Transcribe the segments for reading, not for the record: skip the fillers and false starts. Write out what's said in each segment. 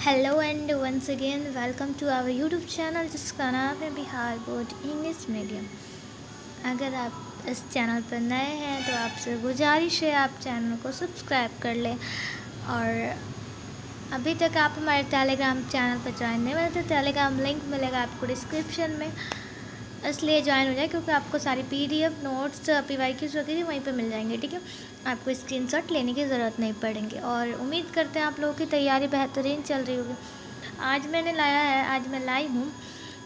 Hello and once again welcome to our YouTube channel जिसका नाम है बिहार बोर्ड इंग्लिश मीडियम। अगर आप इस चैनल पर नए हैं तो आपसे गुजारिश है आप चैनल को सब्सक्राइब कर लें। और अभी तक आप हमारे टेलीग्राम चैनल पर ज्वाइन नहीं हुए तो टेलीग्राम लिंक मिलेगा आपको डिस्क्रिप्शन में, इसलिए ज्वाइन हो जाए क्योंकि आपको सारी PDF नोट्स PYQs वगैरह वहीं पे मिल जाएंगे। ठीक है, आपको स्क्रीनशॉट लेने की ज़रूरत नहीं पड़ेंगे। और उम्मीद करते हैं आप लोगों की तैयारी बेहतरीन चल रही होगी। आज मैं लाई हूँ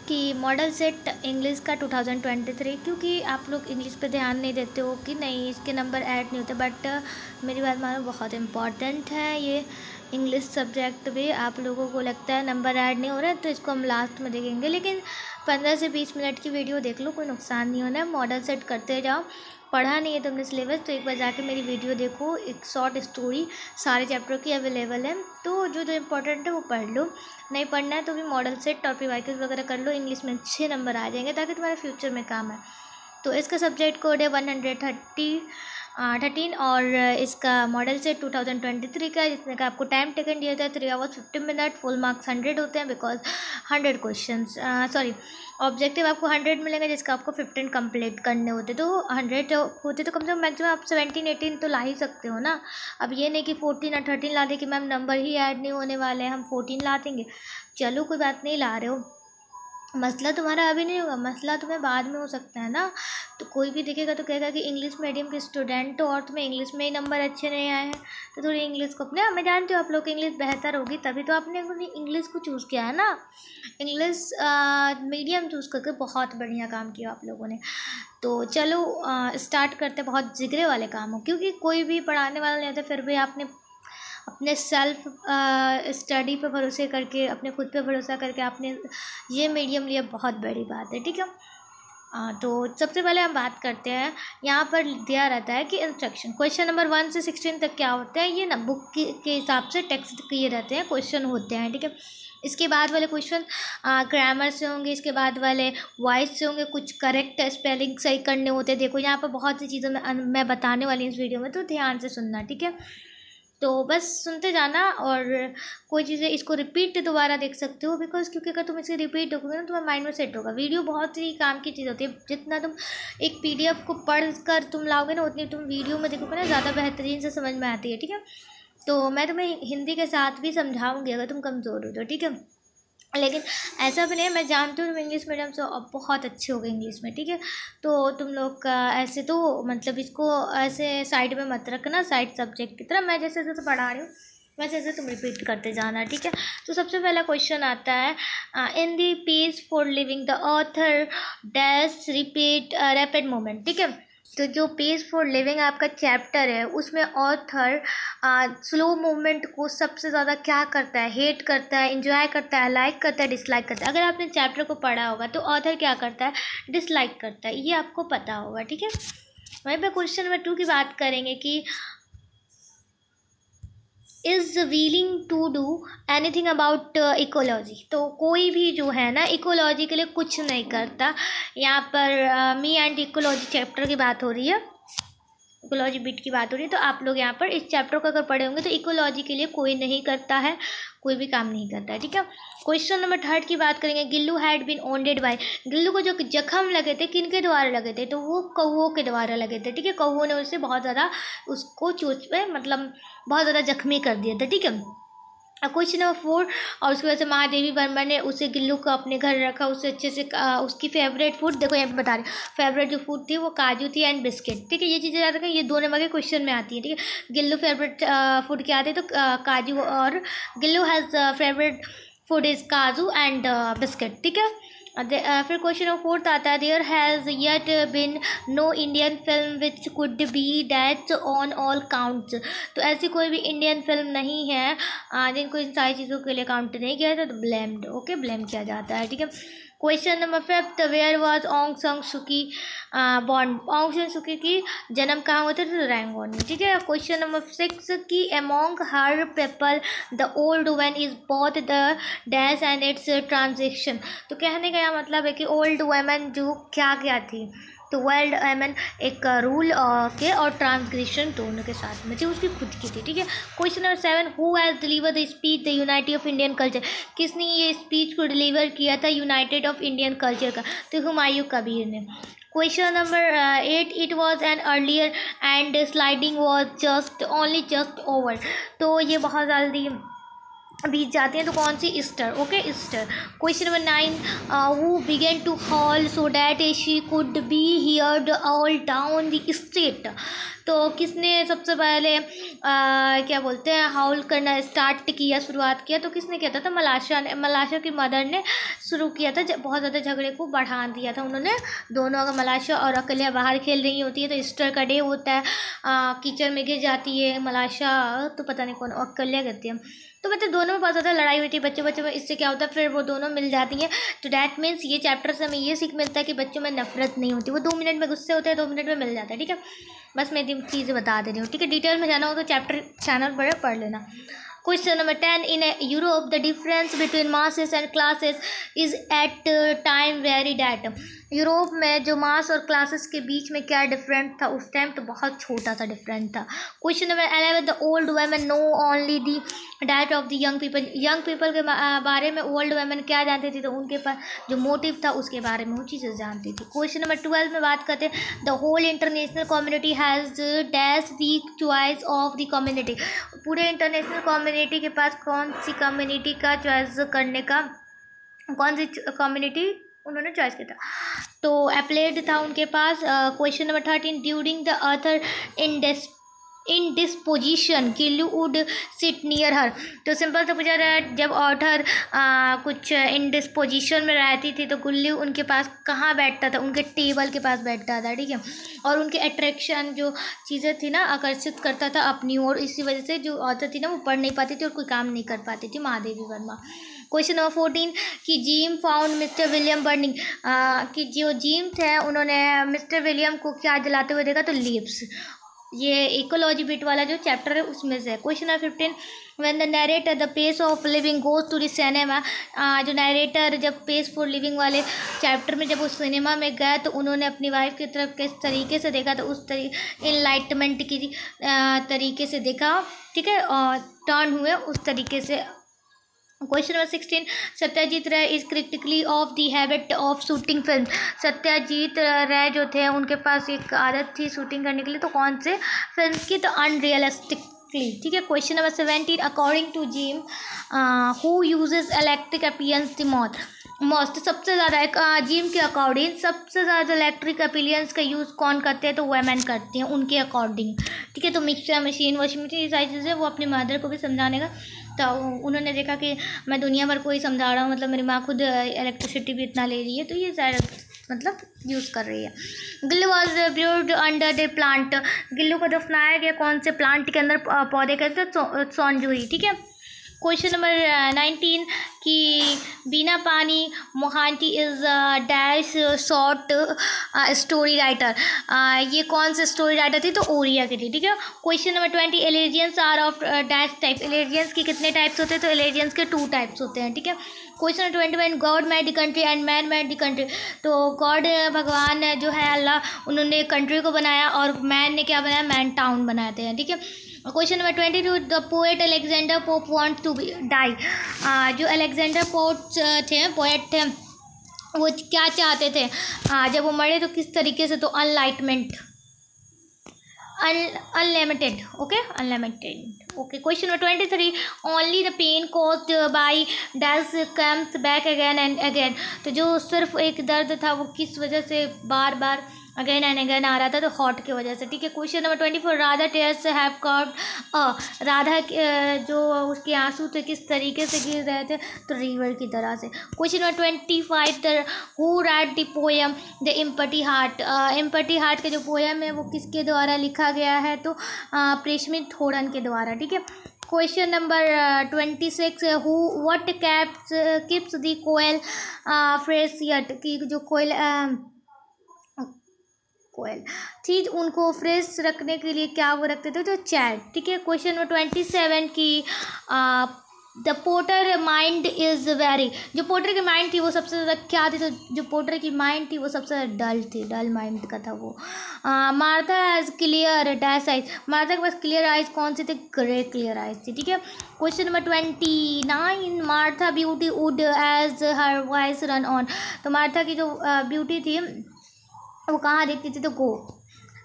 कि मॉडल सेट इंग्लिश का 2023, क्योंकि आप लोग इंग्लिश पे ध्यान नहीं देते हो कि नहीं इसके नंबर ऐड नहीं होते, बट मेरी बात मानो बहुत इम्पॉर्टेंट है ये इंग्लिश सब्जेक्ट भी। आप लोगों को लगता है नंबर ऐड नहीं हो रहा है तो इसको हम लास्ट में देखेंगे, लेकिन 15 से 20 मिनट की वीडियो देख लो, कोई नुकसान नहीं होना है। मॉडल सेट करते जाओ। पढ़ा नहीं है तुमने सिलेबस तो एक बार जाके मेरी वीडियो देखो, एक शॉर्ट स्टोरी सारे चैप्टर की अवेलेबल है, तो जो जो इम्पोर्टेंट है वो पढ़ लो। नहीं पढ़ना है तो भी मॉडल सेट और PYQs वगैरह कर लो, इंग्लिश में अच्छे नंबर आ जाएंगे ताकि तुम्हारे फ्यूचर में काम है। तो इसका सब्जेक्ट कोड है 113 और इसका मॉडल सेट 2023 का, जिसमें का आपको टाइम टेकन दिया था 3 आवर्स 50 मिनट। फुल मार्क्स 100 होते हैं बिकॉज 100 क्वेश्चन ऑब्जेक्टिव आपको 100 मिलेंगे, जिसका आपको 15 कंप्लीट करने होते। तो 100 होते तो कम से कम मैक्सिमम आप 17-18 तो ला ही सकते हो ना। अब ये नहीं कि 14 या 13 ला दे कि मैम नंबर ही ऐड नहीं होने वाले हैं, हम 14 ला देंगे। चलो कोई बात नहीं, ला रहे हो, मसला तुम्हारा अभी नहीं होगा, मसला तुम्हें बाद में हो सकता है ना। तो कोई भी देखेगा तो कहेगा कि इंग्लिश मीडियम के स्टूडेंट हो और तुम्हें इंग्लिश में ही नंबर अच्छे नहीं आए हैं, तो थोड़ी इंग्लिश को अपने, मैं जानती हूँ आप लोग की इंग्लिश बेहतर होगी तभी तो आपने इंग्लिश को चूज़ किया है ना। इंग्लिश मीडियम चूज़ करके बहुत बढ़िया काम किया आप लोगों ने। तो चलो स्टार्ट करते, बहुत जिगरे वाले काम हो, क्योंकि कोई भी पढ़ाने वाला नहीं होता, फिर भी आपने अपने सेल्फ स्टडी पे भरोसे करके, अपने खुद पे भरोसा करके आपने ये मीडियम लिया, बहुत बड़ी बात है। ठीक है, तो सबसे पहले हम बात करते हैं, यहाँ पर दिया रहता है कि इंस्ट्रक्शन क्वेश्चन नंबर 1 से 16 तक क्या होते हैं, ये ना बुक के हिसाब से टेक्स्ट किए रहते हैं, क्वेश्चन होते हैं। ठीक है, इसके बाद वाले क्वेश्चन ग्रामर से होंगे, इसके बाद वाले वॉइस से होंगे, कुछ करेक्ट स्पेलिंग सही करने होते हैं। देखो यहाँ पर बहुत सी चीज़ें मैं बताने वाली हूँ इस वीडियो में, तो ध्यान से सुनना। ठीक है, तो बस सुनते जाना, और कोई चीज़ें इसको रिपीट दोबारा देख सकते हो, बिकॉज क्योंकि अगर तुम इसे रिपीट देखोगे ना तुम्हारे माइंड में सेट होगा। वीडियो बहुत ही काम की चीज़ होती है, जितना तुम एक PDF को पढ़ कर तुम लाओगे ना, उतनी तुम वीडियो में देखोगे ना ज़्यादा बेहतरीन से समझ में आती है। ठीक है, तो मैं तुम्हें हिंदी के साथ भी समझाऊंगी अगर तुम कमज़ोर हो तो। ठीक है, लेकिन ऐसा भी नहीं, मैं जानती हूँ तुम इंग्लिश मीडियम से अब बहुत अच्छे हो गए इंग्लिश में। ठीक है, तो तुम लोग का ऐसे तो मतलब इसको ऐसे साइड में मत रखना, साइड सब्जेक्ट की तरह। मैं जैसे जैसे पढ़ा रही हूँ वैसे जैसे तुम रिपीट करते जाना। ठीक है, तो सबसे पहला क्वेश्चन आता है, in the peace for living the author dash repeat rapid moment. ठीक है, तो जो पेज फॉर लिविंग आपका चैप्टर है उसमें ऑथर स्लो मूवमेंट को सबसे ज़्यादा क्या करता है, हेट करता है, एंजॉय करता है, लाइक करता है, डिसलाइक करता है। अगर आपने चैप्टर को पढ़ा होगा तो ऑथर क्या करता है, डिसलाइक करता है, ये आपको पता होगा। ठीक है, वहीं पे क्वेश्चन नंबर 2 की बात करेंगे कि is willing to do anything about ecology. तो कोई भी जो है ना इकोलॉजी के लिए कुछ नहीं करता। यहाँ पर मी एंड इकोलॉजी चैप्टर की बात हो रही है, इकोलॉजी बिट की बात हो रही है। तो आप लोग यहाँ पर इस चैप्टर को अगर पढ़े होंगे तो इकोलॉजी के लिए कोई नहीं करता है, कोई भी काम नहीं करता है। ठीक है, क्वेश्चन नंबर 3 की बात करेंगे, Gillu had been wounded by. Gillu को जो जख्म लगे थे किन के द्वारा लगे थे, तो वो कौओं के द्वारा लगे थे। ठीक है, कौओं ने उसे बहुत ज़्यादा उसको चोट पे मतलब बहुत ज़्यादा जख्मी कर दिया था। ठीक है, क्वेश्चन नंबर 4, और उसकी वजह से महादेवी वर्मा ने उसे गिल्लू को अपने घर रखा, उसे अच्छे से उसकी फेवरेट फूड, देखो यहाँ पे बता रही फेवरेट जो फूड थी वो काजू थी एंड बिस्किट। ठीक है, ये चीज़ें याद रखें, ये 2 नंबर के क्वेश्चन में आती है। ठीक है, गिल्लू फेवरेट फूड क्या थे, तो काजू, और Gillu has favourite food is काजू एंड बिस्किट। ठीक है, फिर क्वेश्चन नंबर 4 आता है, there has yet been no Indian film which could be that on all counts. तो ऐसी कोई भी इंडियन फिल्म नहीं है जिनको इन सारी चीज़ों के लिए काउंट नहीं किया जाता, तो ब्लेम्ड, ओके, ब्लेम किया जाता है। ठीक है, क्वेश्चन नंबर 5, वेयर वॉज ऑन्ग सन सुकी बॉर्न। ऑन्ग सन सुकी की जन्म कहाँ हुआ था, तो रैंगोन में। ठीक है, क्वेश्चन नंबर 6 की among her people the old woman is both the dash and it's transaction. तो कहने का यह मतलब है कि ओल्ड वुमन जो क्या क्या थी, तो वाइल्ड एमन एक रूल के और ट्रांसग्रेशन दोनों के साथ में थी, उसकी खुद की थी, ठीक है। Question number 7, who has deliver the speech the unity of Indian culture, किसने ये स्पीच को डिलीवर किया था यूनाइटेड ऑफ इंडियन कल्चर का, तो हुमायूं कबीर ने। Question number 8, it was an earlier and sliding was just over, तो ये बहुत जल्दी बीत जाते हैं, तो कौन सी, Easter, okay Easter. Question number 9, who began to hall so that she could be heard all down the street, तो किसने सबसे पहले क्या बोलते हैं हाउल करना स्टार्ट किया, शुरुआत किया, तो किसने किया था मलाशा ने, मलाशा की मदर ने शुरू किया था, बहुत ज़्यादा झगड़े को बढ़ा दिया था उन्होंने दोनों, अगर मलाशा और अकल्या बाहर खेल रही होती है तो ईस्टर का डे होता है, कीचड़ में गिर जाती है मलाशा, तो पता नहीं कौन, अकल्या कहती है, तो मतलब दोनों में बहुत ज़्यादा लड़ाई हुई थी बच्चों में, इससे क्या होता है फिर वो दोनों मिल जाती हैं, तो डैट मीन्स ये चैप्टर से हमें ये सीख मिलता है कि बच्चों में नफरत नहीं होती, वो 2 मिनट में गुस्से होते हैं, 2 मिनट में मिल जाता है, ठीक है। बस मैं ये चीज़ें बता दे रही हूँ, ठीक है। डिटेल में जाना हो तो चैप्टर चैनल पर पढ़ लेना। Question number 10, in Europe the difference between masses and classes is at time very that, Europe में जो मास और क्लासेस के बीच में क्या डिफरेंट था उस टाइम, तो बहुत छोटा सा डिफरेंट था। Question number 11, the old women know only the that of the young people के बारे में ओल्ड वुमेन क्या जानती थी, तो उनके पास जो मोटिव था उसके बारे में वो चीज़ें जानती थी। क्वेश्चन नंबर 12 में बात करते हैं, the whole international community has dash the choice of the community, पूरे इंटरनेशनल कम्युनिटी के पास कौन सी कम्युनिटी का चॉइस करने का, कौन सी कम्युनिटी उन्होंने चॉइस किया था, तो एप्लेड था उनके पास। Question number 13, during the author indisposition Gillu would sit near her, तो सिंपल तो पूछा रहा है, जब ऑर्थर कुछ इन डिस्पोजिशन में रहती थी तो गुल्लू उनके पास कहाँ बैठता था, उनके टेबल के पास बैठता था, ठीक है, और उनके अट्रैक्शन जो चीज़ें थी ना आकर्षित करता था अपनी ओर, इसी वजह से जो ऑर्थर थी ना वो पढ़ नहीं पाती थी और कोई काम नहीं कर पाती थी, महादेवी वर्मा। क्वेश्चन नंबर 14, कि gym found mister William burning, कि जो जीम थे उन्होंने मिस्टर विलियम को क्या जलाते हुए देखा, तो लीव्स, ये इकोलॉजी बिट वाला जो चैप्टर है उसमें से है। Question number 15, when the narrator the pace of living goes to the cinema, जो नरेटर जब पेस फॉर लिविंग वाले चैप्टर में जब वो सिनेमा में गए तो उन्होंने अपनी वाइफ की तरफ किस तरीके से देखा, तो उस इनलाइटमेंट की तरीके से देखा, ठीक है, और टर्न हुए उस तरीके से। क्वेश्चन नंबर 16, सत्यजीत रे is critically of the habit of shooting film, Satyajit रे जो थे उनके पास एक आदत थी शूटिंग करने के लिए, तो कौन से फिल्म की, तो अनरियलिस्टिकली, ठीक है। Question number 17, according to Jim who uses electric appliances the most, सबसे ज़्यादा जिम के अकॉर्डिंग सबसे ज़्यादा इलेक्ट्रिक अपीलियंस का यूज़ कौन करते हैं, तो वुमेन करती हैं उनके अकॉर्डिंग, ठीक है। तो मिक्सर मशीन, वॉशिंग मशीन, ये सारी चीज़ें वो अपनी मदर को भी समझाने का, तो उन्होंने देखा कि मैं दुनिया भर को ही समझा रहा हूँ, मतलब मेरी माँ खुद इलेक्ट्रिसिटी भी इतना ले रही है, तो ये सारा मतलब यूज़ कर रही है। Gillu was buried under the plant, Gillu को दफनाया गया कौन से प्लांट के अंदर, पौधे के अंदर, सोनजूही, ठीक है। क्वेश्चन नंबर 19, कि Bina Pani Mohanty is dash short story writer, ये कौन से स्टोरी राइटर थी, तो ओरिया की थी, ठीक है। Question number 20, allegiance are of dash type, allegiance के कितने टाइप्स होते हैं, तो एलिजियंस के 2 टाइप्स होते हैं, ठीक है। Question number 21, God made the country and man made the country, तो गॉड भगवान जो है अल्लाह, उन्होंने कंट्री को बनाया और मैन ने क्या बनाया, मैन टाउन बनाते हैं, ठीक है। Question number 22, the poet Alexander Pope want to die, जो अलेक्जेंडर पोप थे, पोएट थे, वो क्या चाहते थे जब वो मरे, तो किस तरीके से, तो enlightenment, unlimited, okay, unlimited, okay. Question number 23, only the pain caused by dash comes back again and again, तो जो सिर्फ एक दर्द था वो किस वजह से बार बार अगेन एंड अगेन आ रहा था, तो हॉट की वजह से, ठीक है। Question number 24, Radha tears have curved, Radha जो उसके आंसू थे किस तरीके से गिर रहे थे, तो रिवर की तरह से। Question number 25, the who right the poem the empty heart, empty heart का जो पोएम है वो किसके द्वारा लिखा गया है, तो प्रेषमित थोड़न के द्वारा, ठीक है। Question number 26, who what keeps the koel fresh yet, की जो कोयल थी उनको फ्रेश रखने के लिए क्या वो रखते थे, तो चैट, ठीक है। क्वेश्चन नंबर 27, की the potter mind is very, जो पोटर की माइंड थी वो सबसे ज़्यादा क्या थी, तो जो पोटर की माइंड थी वो सबसे ज़्यादा डल थी, डल माइंड का था वो। Martha has clear dash eyes, Martha के पास क्लियर आइज कौन सी थी, ग्रे क्लियर आइज थी, ठीक है। Question number 29, Martha beauty would as her voice run on, तो मार्था की जो ब्यूटी थी वो कहाँ देखती थी, तो गो,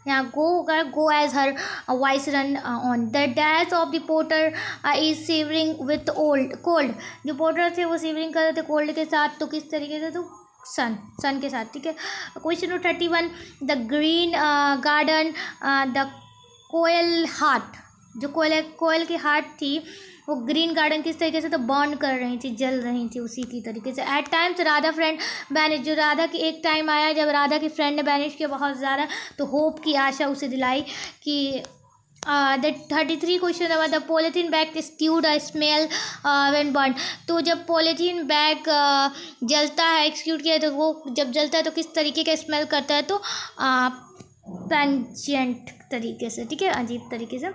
यहाँ गो होगा, go as her voice run on. The dash of the potter is shivering with old cold, जो पोटर थे वो सीवरिंग कर रहे थे कोल्ड के साथ, तो किस तरीके से, तो सन के साथ, ठीक है। Question number 31, the green garden the koel heart, जो कोयल की हार्ट थी वो ग्रीन गार्डन किस तरीके से, तो बर्न कर रही थी, जल रही थी, उसी की तरीके से। At times Radha friend banish, जो राधा की एक टाइम आया जब राधा की फ्रेंड ने बैनिश किया बहुत ज़्यादा, तो होप की आशा उसे दिलाई कि the 33 question number, the polythene bag stewed a smell when burn, तो जब पॉलीथीन बैग जलता है, एक्सक्यूट किया, तो वो जब जलता है तो किस तरीके का स्मेल करता है, तो पेंजेंट तरीके से, ठीक है, अजीब तरीके से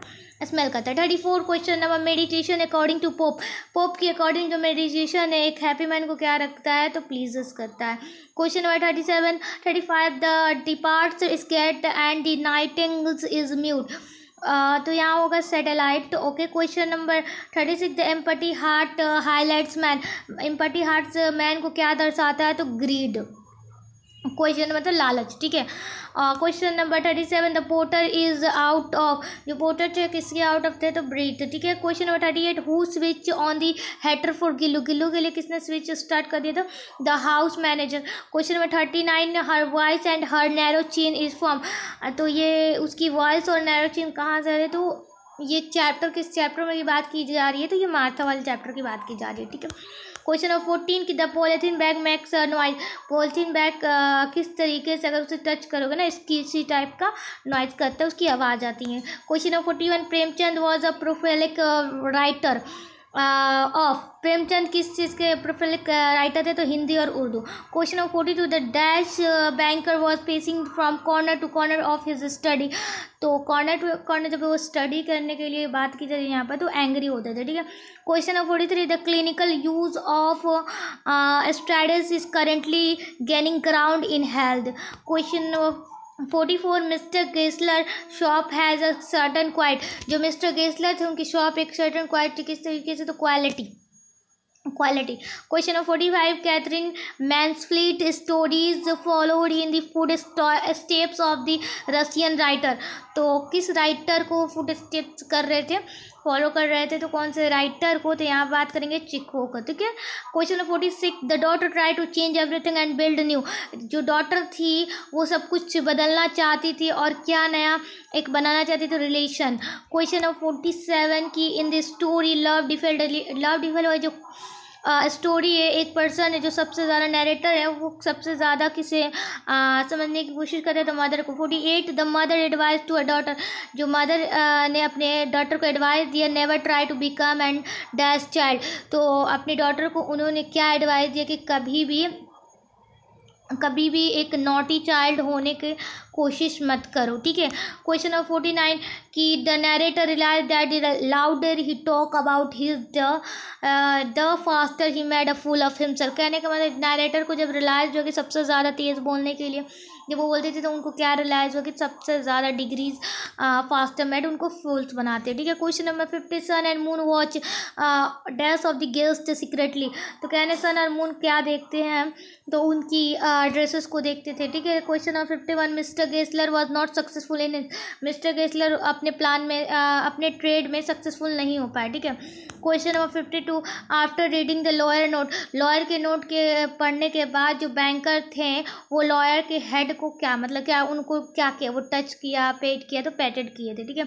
स्मेल करता है। 34 question number, meditation according to Pope की अकॉर्डिंग जो मेडिटेशन है एक हैप्पी माइंड को क्या रखता है, तो प्लीजेस करता है। Question number 35, the departs skate and the nightingales is mute, तो यहाँ होगा satellite, okay. Question number 36, the empty heart highlights man, empty heart man को क्या दर्शाता है, तो ग्रीड, क्वेश्चन मतलब लालच, ठीक है। Question number 37, the potter is out of, जो पोटर थे किसके आउट ऑफ थे, तो ब्रीथ, ठीक है। Question number 38, who switch on the heater for Gillu, Gillu के लिए किसने स्विच स्टार्ट कर दिया, तो the house manager. Question number 39, her voice and her narrow chin is form, तो ये उसकी वॉइस और नैरो चीन कहाँ से है, तो ये चैप्टर किस चैप्टर में ये बात की जा रही है, तो ये मार्था वाले चैप्टर की बात की जा रही है, ठीक है। क्वेश्चन नंबर 14 की the polythene bag makes noise, polythene bag किस तरीके से अगर उसे टच करोगे ना इसी टाइप का नॉइज करता है, उसकी आवाज़ आती है। Question number 41, Premchand was a prolific writer of, Premchand किस चीज़ के प्रोफेलिक राइटर थे, तो हिंदी और Urdu. Question number 42, the dash banker was pacing from corner to corner of his study, तो कॉर्नर टू कॉर्नर जब वो स्टडी करने के लिए बात की जाती है यहाँ पर, तो एंग्री होते थे, ठीक है। Question number 43, the clinical use of steroids is currently gaining ground in health. Question number 44, mister Gessler shop has a certain quite, जो मिस्टर गेस्लर थे उनकी शॉप एक सर्टन क्वाइट किस तरीके से, तो quality. Question number 45, Katherine Mansfield stories followed in the footsteps of the Russian writer, तो किस राइटर को फूड स्टेप्स कर रहे थे, फॉलो कर रहे थे, तो कौन से राइटर को, तो यहाँ बात करेंगे चिको का, ठीक है। Question number 46, the daughter try to change everything and build new, जो डॉटर थी वो सब कुछ बदलना चाहती थी और क्या नया एक बनाना चाहती थी, रिलेशन। क्वेश्चन नंबर 47 की इन द स्टोरी लव डिफेल्ड जो स्टोरी है, एक पर्सन है जो सबसे ज़्यादा नरेटर है, वो सबसे ज़्यादा किसे समझने की कोशिश करते हैं, तो मदर को। 48, the mother advice to a daughter, जो मदर ने अपने डॉटर को एडवाइस दिया, never try to become and dash child, तो अपनी डॉटर को उन्होंने क्या एडवाइस दिया कि कभी भी एक नॉटी चाइल्ड होने की कोशिश मत करो, ठीक है। क्वेश्चन नंबर 49 कि the narrator realize that the louder he talk about his the faster he made a fool of himself, कहने का मतलब नरेटर को जब रियलाइज हो कि सबसे ज़्यादा तेज़ बोलने के लिए जब वो बोलते थे, तो उनको क्या रियलाइज़ हो कि सबसे ज़्यादा डिग्रीज फास्टर मेड उनको फूल्स बनाते, ठीक है। Question number 50, sun and moon watch dash of the guest secretly, तो कहने सन और मून क्या देखते हैं, तो उनकी ड्रेसेस को देखते थे, ठीक है। Question number 51, mister Gessler was not successful in, mister Gessler अपने प्लान में अपने ट्रेड में सक्सेसफुल नहीं हो पाए, ठीक है। Question number 52, after reading the lawyer note, lawyer के नोट के पढ़ने के बाद जो बैंकर थे वो लॉयर के हेड को क्या मतलब क्या उनको क्या किया, वो टच किया, पेट किया, तो पेटेड किए थे, ठीक है।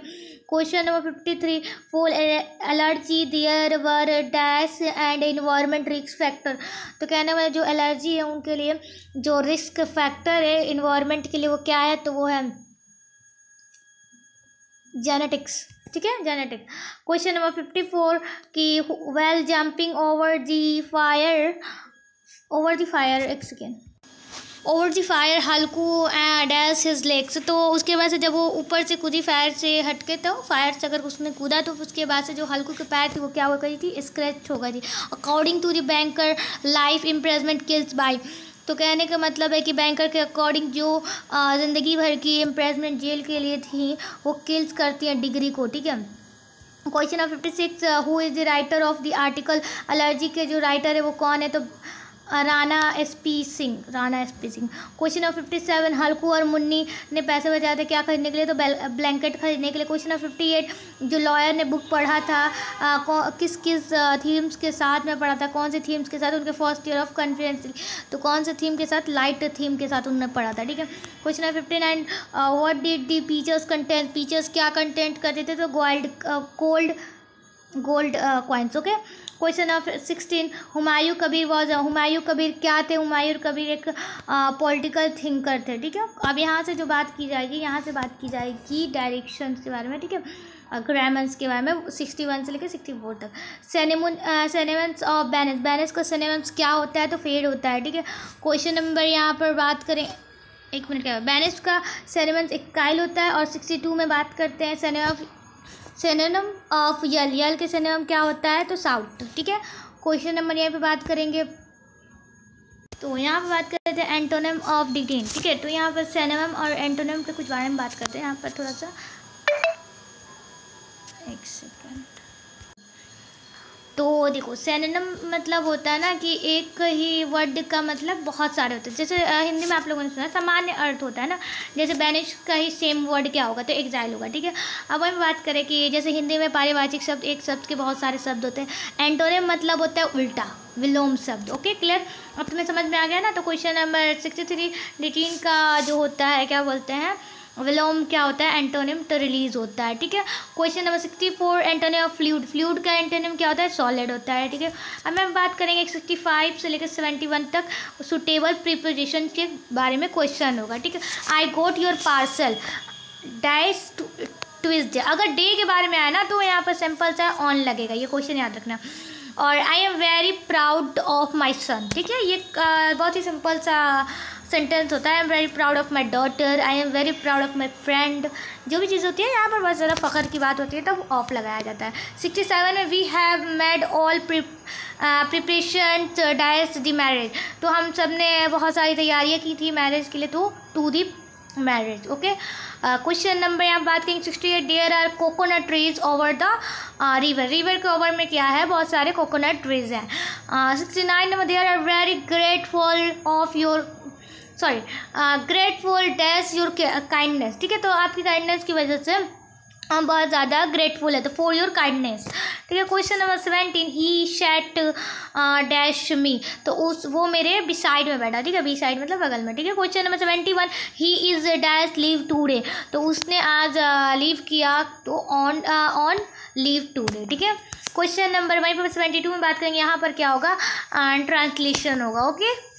Question number 53, for allergy there were dash and environment risk factor, तो कहने वाले जो एलर्जी है उनके लिए जो रिस्क फैक्टर है इन्वायरमेंट के लिए वो क्या है, तो वो है जेनेटिक्स, ठीक है, जेनेटिक। क्वेश्चन नंबर 54 कि well jumping over the fire एक second, over the fire Halku dash his legs, तो उसके बाद से जब वो ऊपर से कूदी फायर से हटके, तो फायर से अगर उसने कूदा तो उसके बाद से जो हल्कू के पैर थी वो क्या हो गई थी, स्क्रैच हो गई थी। According to the banker life imprisonment kills by, तो कहने का मतलब है कि बैंकर के अकॉर्डिंग जो ज़िंदगी भर की इम्प्रेजमेंट जेल के लिए थी वो किल्स करती हैं डिग्री को, ठीक है। Question number 56, who is the writer of the article allergy के जो राइटर है वो कौन है, तो Rana S P Singh. Question number 57, हल्कू और मुन्नी ने पैसे बचाए थे क्या खरीदने के लिए, तो ब्लैंकेट खरीदने के लिए। क्वेश्चन नंबर 58, जो लॉयर ने बुक पढ़ा था किस किस थीम्स के साथ में पढ़ा था, कौन से थीम्स के साथ, उनके फर्स्ट ईयर ऑफ कॉन्फ्रेंस, तो कौन से थीम के साथ, लाइट थीम के साथ उन्होंने पढ़ा था, ठीक है। Question number 59, what did the pitchers content, pitchers क्या कंटेंट करते थे, तो gold coins, okay. Question number 16, Humayun Kabir क्या थे, हुमायूं कबीर एक पॉलिटिकल थिंकर थे, ठीक है। अब यहाँ से जो बात की जाएगी डायरेक्शंस के बारे में, ठीक है, ग्रामर्स के बारे में 61 से लेकर 64 तक। सिनोनिम्स ऑफ बैनेस का सिनोनिम्स क्या होता है, तो फेड होता है, ठीक है। क्वेश्चन नंबर यहाँ पर बात करें, एक मिनट क्या, बैनेस का सिनोनिम्स एक काइल होता है, और 62 में बात करते हैं सिनोनिम ऑफ यल के सिनोनिम क्या होता है, तो साउथ, ठीक है। क्वेश्चन नंबर यहाँ पे बात करेंगे, तो यहाँ पे बात करते हैं एंटोनिम ऑफ डिटेन, ठीक है। तो यहाँ पर सिनोनिम और एंटोनिम के कुछ बारे में बात करते हैं, यहाँ पर थोड़ा सा एक सेकेंड। तो देखो सिनोनिम मतलब होता है ना कि एक ही वर्ड का मतलब बहुत सारे होते हैं, जैसे हिंदी में आप लोगों ने सुना सामान्य अर्थ होता है ना, जैसे बैनिश का ही सेम वर्ड क्या होगा, तो एग्जाइल होगा, ठीक है। अब हम बात करें कि जैसे हिंदी में पारिभाषिक शब्द, एक शब्द के बहुत सारे शब्द होते हैं। एंटोनिम मतलब होता है उल्टा, विलोम शब्द, ओके क्लियर, अब तुम्हें समझ में आ गया ना। तो क्वेश्चन नंबर 63, डिटेन का जो होता है क्या बोलते हैं, विलोम क्या होता है, एंटोनिम, तो रिलीज होता है, ठीक है। Question number 64, antonym of fluid का एंटोनिम क्या होता है, सॉलिड होता है, ठीक है। अब मैं बात करेंगे 65 से लेकर 71 तक सुटेबल प्रीपोजिशन के बारे में क्वेश्चन होगा, ठीक है। आई गोट योर पार्सल डैश ट्यूसडे, अगर डे के बारे में आया ना तो यहाँ पर सिंपल सा ऑन लगेगा, ये क्वेश्चन याद रखना। और I am very proud of my son, ठीक है, ये बहुत ही सिंपल सा सेंटेंस होता है। आई am very proud of my daughter, I am very proud of my friend, जो भी चीज़ होती है यहाँ पर बहुत ज़्यादा फ़ख्र की बात होती है तब ऑफ लगाया जाता है। 67 में we have made all preparation dice the marriage, तो हम सब ने बहुत सारी तैयारियाँ की थी मैरिज के लिए, तो to the marriage, okay. Question number यहाँ बात करेंगे 68, there are coconut trees over the river के ओवर में क्या है, बहुत सारे कोकोनट ट्रीज हैं। 69 में there are very grateful of your grateful dash your kindness, ठीक है, तो आपकी काइंडनेस की वजह से हम बहुत ज़्यादा ग्रेटफुल है, तो फॉर योर काइंडनेस, ठीक है। क्वेश्चन नंबर 17, ही शैट डैश मी, तो वो मेरे बिसाइड में बैठा, ठीक है, बी साइड मतलब बगल में, ठीक है। Question number 71, he is dash leave today, तो उसने आज लीव किया, तो ऑन लीव टूडे, ठीक है। क्वेश्चन नंबर 72 में बात करेंगे, यहाँ पर क्या होगा, ट्रांसलेशन होगा, ओके।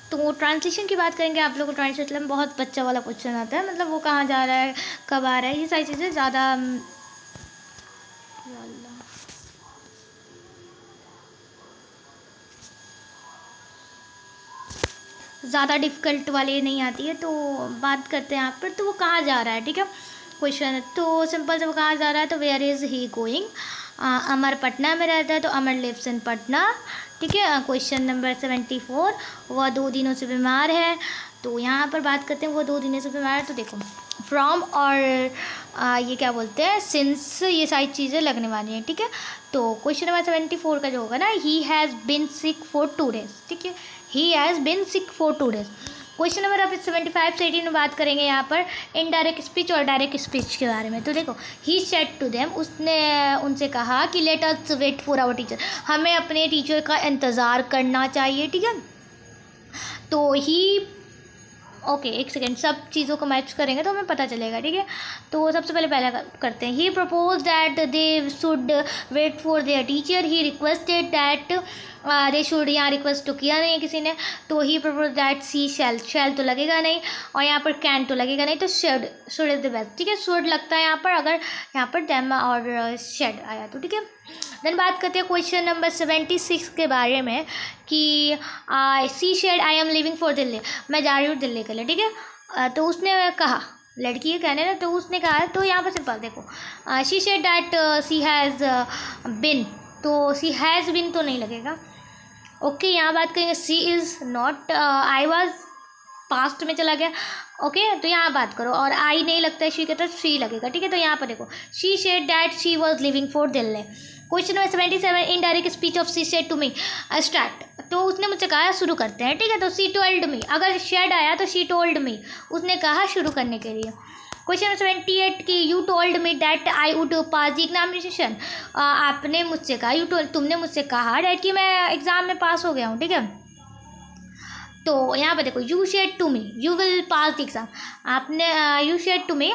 तो ट्रांसलेशन की बात करेंगे, आप लोग को ट्रांसलेशन में बहुत बच्चा वाला क्वेश्चन आता है, मतलब वो कहाँ जा रहा है, कब आ रहा है, ये सारी चीज़ें ज़्यादा डिफ़िकल्ट वाली नहीं आती है, तो बात करते हैं यहाँ पर, तो वो कहाँ जा रहा है, ठीक है। क्वेश्चन तो सिंपल से वो कहाँ जा रहा है, तो वेयर इज़ ही गोइंग, अमर पटना में रहता है, तो अमर लिव्स इन पटना, ठीक है। क्वेश्चन नंबर 74, वह 2 दिनों से बीमार है, तो यहाँ पर बात करते हैं वो 2 दिनों से बीमार है, तो देखो फ्रॉम और ये क्या बोलते हैं, सिंस, ये सारी चीज़ें लगने वाली हैं, ठीक है। तो क्वेश्चन नंबर 74 का जो होगा ना, he has been sick for 2 days, ठीक है, he has been sick for 2 days। Question number अब 75 से 18 में बात करेंगे यहाँ पर इनडायरेक्ट स्पीच और डायरेक्ट स्पीच के बारे में। तो देखो, ही सेड टू देम, उसने उनसे कहा कि let us wait for our teacher, हमें अपने टीचर का इंतज़ार करना चाहिए, ठीक है। तो ही ओके एक सेकेंड, सब चीज़ों को मैच करेंगे तो हमें पता चलेगा, ठीक है। तो सबसे पहले करते हैं, he propose that they should wait for their teacher, he requested that they should यहाँ रिक्वेस्ट तो किया नहीं है किसी ने, तो ही प्रपोज दैट सी शैल, शैल तो लगेगा नहीं, और यहाँ पर कैन तो लगेगा नहीं, तो शुड इज़ द बेस्ट, ठीक है। शुड लगता है यहाँ पर अगर यहाँ पर डैम और शेड आया तो, ठीक है। देन बात करते हैं क्वेश्चन नंबर 76 के बारे में कि she said I am living for Delhi, मैं जा रही हूँ दिल्ली के लिए, ठीक है। तो उसने कहा, लड़की है कहने ना, तो उसने कहा, तो यहाँ पर सिंपल देखो, she said that she has been, तो सी हैज़ बिन तो नहीं लगेगा, ओके। यहाँ बात करेंगे she is not, I was past में चला गया, ओके। तो यहाँ बात करो, और आई नहीं लगता है शी के, तो शी लगेगा, ठीक है। तो यहाँ पर देखो, she said that she was living for Delhi. Question number 77, in direct speech of she said to me start, तो उसने मुझसे कहा शुरू करते हैं, ठीक है। तो शी टोल्ड मी, अगर शेड आया तो शी टोल्ड मी, उसने कहा शुरू करने के लिए। क्वेश्चन नंबर 78 की you told me that I would pass the examination, आपने मुझसे कहा, तुमने मुझसे कहा डैट कि मैं एग्ज़ाम में पास हो गया हूँ, ठीक है। तो यहाँ पर देखो, you said to me you will pass the exam, आपने यू शेड टू मी,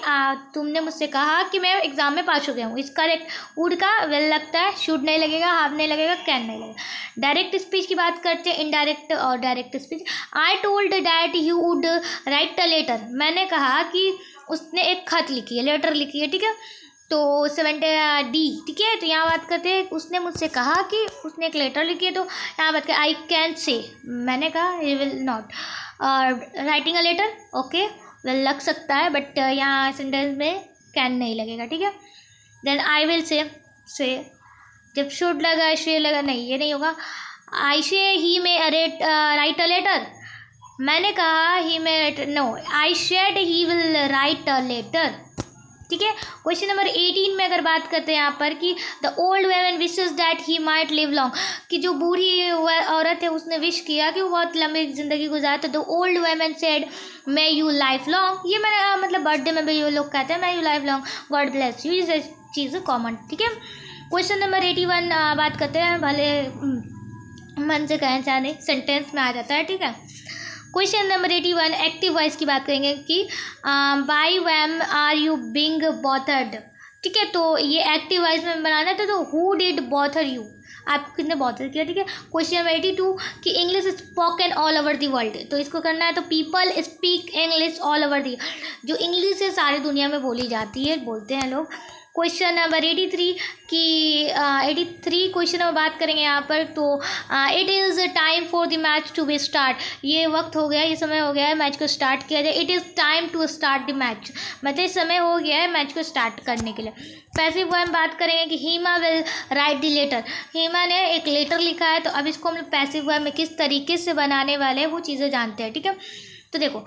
तुमने मुझसे कहा कि मैं एग्ज़ाम में पास हो गया हूँ। इस करेक्ट वुड का विल लगता है, शुड नहीं लगेगा, हाफ नहीं लगेगा, कैन नहीं लगेगा। डायरेक्ट स्पीच की बात करते हैं, इनडायरेक्ट और direct speech. I told that you would write a letter, मैंने कहा कि उसने एक खत लिखी है, लेटर लिखी है, ठीक है। तो 70 डी, ठीक है। तो यहाँ बात करते हैं, उसने मुझसे कहा कि उसने एक लेटर लिखी है, तो यहाँ बात करें आई कैन से, मैंने कहा he will not writing a letter, okay. Will लग सकता है, बट यहाँ सेंटेंस में कैन नहीं लगेगा, ठीक है। देन आई विल से जब शुड लगा शे लगा, नहीं ये नहीं होगा। आई से ही में राइट अ लेटर, मैंने कहा ही में, no I said he will write a letter, ठीक है। क्वेश्चन नंबर 18 में अगर बात करते हैं यहाँ पर कि the old woman wishes that he might live long, कि जो बूढ़ी औरत है उसने विश किया कि वो बहुत लंबी ज़िंदगी गुजारे, तो the old woman said may you life long, ये मैंने मतलब बर्थडे में भी ये लोग कहते हैं may you life long, God bless you, ये चीज़ कॉमन, ठीक है। क्वेश्चन नंबर 81 बात करते हैं, भले मन से कहें चाहे नहीं, सेंटेंस में आ जाता है, ठीक है। क्वेश्चन नंबर 81 एक्टिव वॉइस की बात करेंगे कि by whom are you being bothered, ठीक है। तो ये एक्टिव वॉइस में बनाना है, तो हु डिड बॉथर यू, आपको कितने बॉथर किया, ठीक है। क्वेश्चन नंबर 82 कि English spoken all over the world, तो इसको करना है, तो people speak English all over the, जो इंग्लिश है सारी दुनिया में बोली जाती है, बोलते हैं लोग। क्वेश्चन नंबर 83 की 83 क्वेश्चन में बात करेंगे यहाँ पर, तो it is time for the match to be start, ये वक्त हो गया, ये समय हो गया है मैच को स्टार्ट किया जाए। It is time to start the match, मतलब समय हो गया है मैच को स्टार्ट करने के लिए। पैसिव वॉइस में बात करेंगे कि Hima will write the letter, Hima ने एक लेटर लिखा है, तो अब इसको हम पैसिव वॉइस में किस तरीके से बनाने वाले हैं वो चीज़ें जानते हैं, ठीक है। तो देखो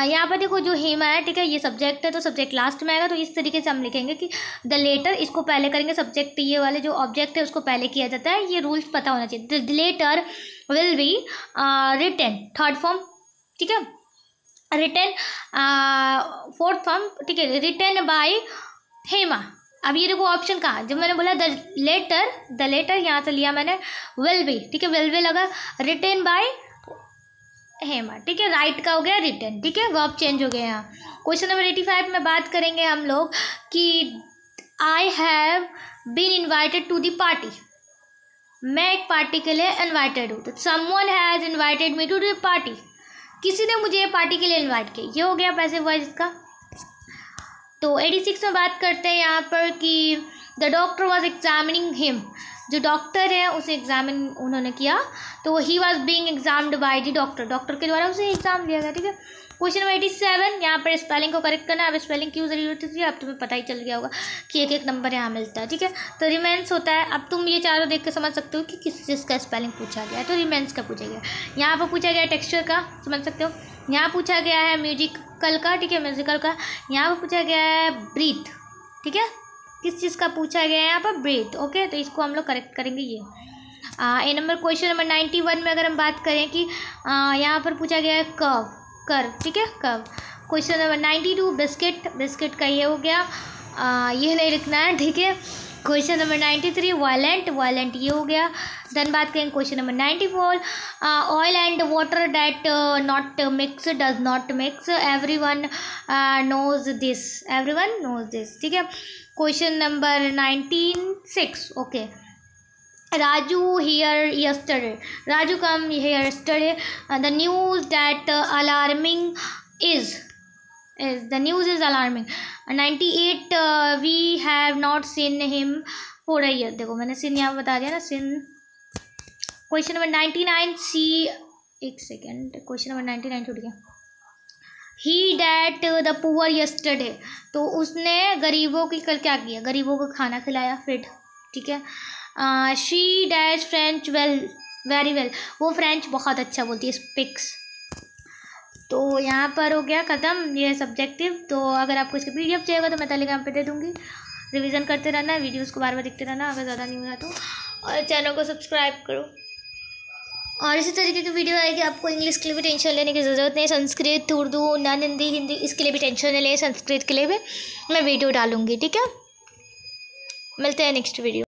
यहाँ पर देखो जो हेमा है, ठीक है, ये सब्जेक्ट है, तो सब्जेक्ट लास्ट में आएगा, तो इस तरीके से हम लिखेंगे कि द लेटर, इसको पहले करेंगे, सब्जेक्ट ये वाले जो ऑब्जेक्ट है उसको पहले किया जाता है, ये रूल्स पता होना चाहिए। The letter will be written, third form, ठीक है, रिटन फोर्थ फॉर्म, ठीक है, रिटन बाय हेमा। अब ये देखो ऑप्शन कहाँ, जब मैंने बोला द लेटर यहाँ से लिया मैंने, विल बी, ठीक है, विल बी लगा, रिटन बाय हेमा, ठीक है, राइट का हो गया रिटन, ठीक है, वर्ब चेंज हो गया यहाँ। क्वेश्चन नंबर 85 में बात करेंगे हम लोग कि I have been invited to the party, मैं एक पार्टी के लिए इन्वाइटेड हूँ, तो someone has invited me to the party, किसी ने मुझे पार्टी के लिए इन्वाइट किया, ये हो गया पैसिव वॉइस का। तो 86 में बात करते हैं यहाँ पर कि the doctor was examining him, जो डॉक्टर है उसे एग्जामिन उन्होंने किया, तो he was being examined by the doctor, doctor के द्वारा उसे एग्जाम लिया गया, ठीक है। क्वेश्चन नंबर 87 यहाँ पर स्पेलिंग को करेक्ट करना है, अब स्पेलिंग क्यों जरूरत थी, अब तुम्हें पता ही चल गया होगा कि एक एक नंबर यहाँ मिलता है, ठीक है। तो रिमेंस होता है, अब तुम ये चारों देख कर समझ सकते हो कि किस चीज़ का स्पेलिंग पूछा गया है, तो रिमेंस का पूछा गया, यहाँ पर पूछा गया है टेक्सचर का, समझ सकते हो, यहाँ पूछा गया है म्यूजिकल का, ठीक है, म्यूजिकल का, यहाँ पर पूछा गया है ब्रीथ, ठीक है, किस चीज़ का पूछा गया है यहाँ पर, ब्रीथ, ओके। तो इसको हम लोग करेक्ट करेंगे ये। ए नंबर क्वेश्चन नंबर 91 में अगर हम बात करें कि यहाँ पर पूछा गया है कर्व, ठीक है, कर्व। क्वेश्चन नंबर 92 बिस्किट का ये हो गया, ये नहीं लिखना है, ठीक है। क्वेश्चन नंबर 93 वायलेंट ये हो गया। देन बात करेंगे question number 94 oil and water that not mix does not mix, everyone knows this, ठीक है। Question number 96 okay, Raju here yesterday. Raju come here yesterday. The news that alarming is the news is alarming. 98 we have not seen him for a year. देखो मैंने sin यहाँ बता दिया ना sin. Question number 99 सी, एक second, question number 99 छूट गया. ही that the poor yesterday, तो उसने गरीबों की कल क्या किया, गरीबों को खाना खिलाया, फिर ठीक है. She dash French well, very well, वो फ्रेंच बहुत अच्छा बोलती है, स्पिक्स. तो यहाँ पर हो गया ख़त्म ये सब्जेक्टिव. तो अगर आपको इसका PDF चाहिएगा तो मैं टेलीग्राम पे दे दूँगी. रिवीजन करते रहना, वीडियोस को बार बार देखते रहना अगर ज़्यादा नहीं हुआ तो, और चैनल को सब्सक्राइब करो. और इसी तरीके की वीडियो आएगी. आपको इंग्लिश के लिए भी टेंशन लेने की ज़रूरत नहीं. संस्कृत, उर्दू, नॉन हिंदी, हिंदी, इसके लिए भी टेंशन नहीं ले. संस्कृत के लिए भी मैं वीडियो डालूँगी. ठीक है, मिलते हैं नेक्स्ट वीडियो.